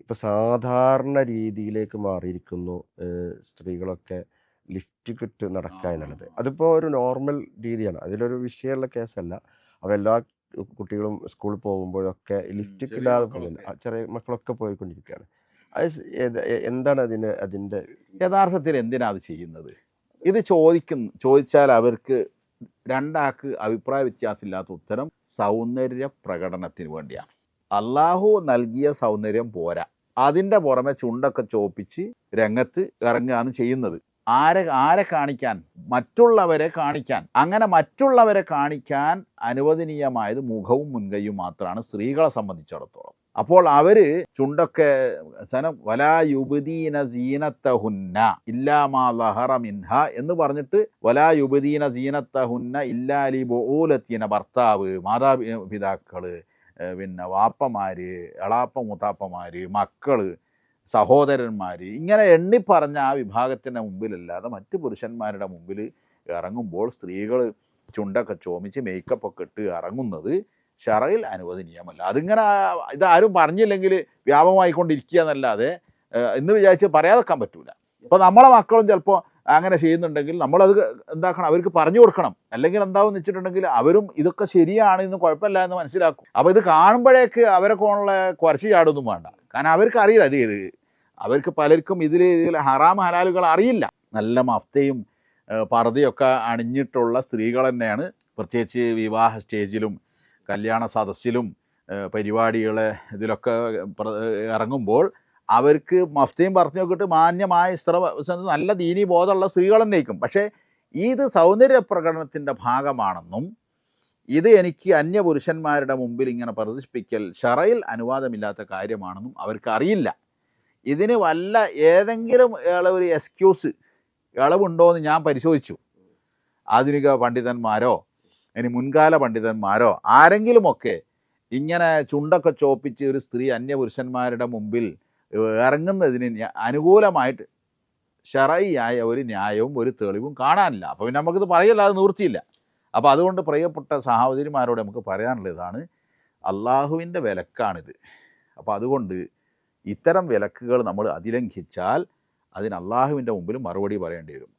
ഇപ്പൊ സാധാരണ രീതിയിലേക്ക് മാറിയിരിക്കുന്നു. സ്ത്രീകളൊക്കെ ലിഫ്റ്റ് ഇട്ട് നടക്കുക എന്നുള്ളത്. അതിപ്പോ ഒരു നോർമൽ രീതിയാണ്. അതിലൊരു വിഷയമുള്ള കേസല്ല. അപ്പോൾ എല്ലാ കുട്ടികളും സ്കൂളിൽ പോകുമ്പോഴൊക്കെ ലിഫ്റ്റ് ചെറിയ ഇടാതെ പോകുന്നുണ്ട്. മക്കളൊക്കെ ചെറിയ മക്കളൊക്കെ പോയിക്കൊണ്ടിരിക്കുകയാണ്. അത് എന്താണ് അതിൻ്റെ യഥാർത്ഥത്തിൽ എന്തിനാ അത് ചെയ്യുന്നത്? ഇത് ചോദിച്ചാൽ അവർക്ക് രണ്ടാൾക്ക് അഭിപ്രായ വ്യത്യാസമില്ലാത്ത ഉത്തരം സൗന്ദര്യ പ്രകടനത്തിന് വേണ്ടിയാണ്. അള്ളാഹു നൽകിയ സൗന്ദര്യം പോരാ, അതിൻ്റെ പുറമെ ചുണ്ടൊക്കെ ചോപ്പിച്ച് രംഗത്ത് ഇറങ്ങുകയാണ് ചെയ്യുന്നത്. ആരെ കാണിക്കാൻ? മറ്റുള്ളവരെ കാണിക്കാൻ. അങ്ങനെ മറ്റുള്ളവരെ കാണിക്കാൻ അനുവദനീയമായത് മുഖവും മുൻകൈയും മാത്രമാണ് സ്ത്രീകളെ സംബന്ധിച്ചിടത്തോളം. അപ്പോൾ അവര് ചുണ്ടൊക്കെ വലാ യുബ്ദീന സീനത്തഹുന്ന ഇല്ലാ മാ ലഹറ മിൻഹ എന്ന് പറഞ്ഞിട്ട് വലാ യുബ്ദീന സീനത്തഹുന്ന ഇല്ലാ ലി ബുഊലത്തിന, ഭർത്താവ്, മാതാപിതാക്കള്, പിന്നെ വാപ്പമാര്, എളാപ്പ മൂത്താപ്പമാര്, മക്കള്, സഹോദരന്മാർ, ഇങ്ങനെ എണ്ണി പറഞ്ഞ ആ വിഭാഗത്തിൻ്റെ മുമ്പിലല്ലാതെ മറ്റ് പുരുഷന്മാരുടെ മുമ്പിൽ ഇറങ്ങുമ്പോൾ സ്ത്രീകൾ ചുണ്ടൊക്കെ ചോമിച്ച് മേക്കപ്പൊക്കെ ഇട്ട് ഇറങ്ങുന്നത് ശറയിൽ അനുവദനീയമല്ല. അതിങ്ങനെ ഇതാരും പറഞ്ഞില്ലെങ്കിൽ വ്യാപകമായിക്കൊണ്ടിരിക്കുക എന്നല്ലാതെ എന്ന് വിചാരിച്ച് പറയാതെക്കാൻ പറ്റൂല. ഇപ്പോൾ നമ്മളെ മക്കളും ചിലപ്പോൾ അങ്ങനെ ചെയ്യുന്നുണ്ടെങ്കിൽ നമ്മളത് എന്താക്കണം, അവർക്ക് പറഞ്ഞു കൊടുക്കണം. അല്ലെങ്കിൽ എന്താവും വെച്ചിട്ടുണ്ടെങ്കിൽ അവരും ഇതൊക്കെ ശരിയാണ്, ഇന്ന് കുഴപ്പമില്ല എന്ന് മനസ്സിലാക്കും. അപ്പോൾ ഇത് കാണുമ്പോഴേക്ക് അവരെ കോണുള്ള കുറച്ച് ചാടൊന്നും വേണ്ട. കാരണം അവർക്ക് അറിയില്ല ഇത് ചെയ്ത്. അവർക്ക് പലർക്കും ഇതിൽ ഹറാം ഹലാലുകൾ അറിയില്ല. നല്ല മഫ്തയും പർദ്ദയൊക്കെ അണിഞ്ഞിട്ടുള്ള സ്ത്രീകൾ തന്നെയാണ് പ്രത്യേകിച്ച് വിവാഹ സ്റ്റേജിലും കല്യാണ സദസ്സിലും പരിപാടികളെ ഇതിലൊക്കെ ഇറങ്ങുമ്പോൾ അവർക്ക് മഫ്തയും പർദ്ദയൊക്കെ ഇട്ട് മാന്യമായ നല്ല ദീനീ ബോധമുള്ള സ്ത്രീകൾ തന്നെയായിരിക്കും. പക്ഷേ ഇത് സൗന്ദര്യ പ്രകടനത്തിൻ്റെ ഭാഗമാണെന്നും ഇത് എനിക്ക് അന്യപുരുഷന്മാരുടെ മുമ്പിൽ ഇങ്ങനെ പ്രദർശിപ്പിക്കൽ ശറയിൽ അനുവാദമില്ലാത്ത കാര്യമാണെന്നും അവർക്ക് അറിയില്ല. ഇതിന് വല്ല ഏതെങ്കിലും ഒരു എക്സ്ക്യൂസ് ഇളവുണ്ടോ എന്ന് ഞാൻ പരിശോധിച്ചു. ആധുനിക പണ്ഡിതന്മാരോ ഇനി മുൻകാല പണ്ഡിതന്മാരോ ആരെങ്കിലുമൊക്കെ ഇങ്ങനെ ചുണ്ടൊക്കെ ചോപ്പിച്ച് ഒരു സ്ത്രീ അന്യപുരുഷന്മാരുടെ മുമ്പിൽ ഇറങ്ങുന്നതിന് അനുകൂലമായിട്ട് ശറഈയായ ഒരു ന്യായവും ഒരു തെളിവും കാണാനില്ല. അപ്പോൾ പിന്നെ നമുക്കിത് പറയല്ലാതെ നിവൃത്തിയില്ല. അപ്പോൾ അതുകൊണ്ട് പ്രിയപ്പെട്ട സഹോദരിമാരോട് നമുക്ക് പറയാനുള്ളതാണ്, അള്ളാഹുവിൻ്റെ വിലക്കാണിത്. അപ്പോൾ അതുകൊണ്ട് ഇത്തരം വിലക്കുകൾ നമ്മൾ അതിലംഘിച്ചാൽ അതിന് അള്ളാഹുവിൻ്റെ മുമ്പിൽ മറുപടി പറയേണ്ടി വരും.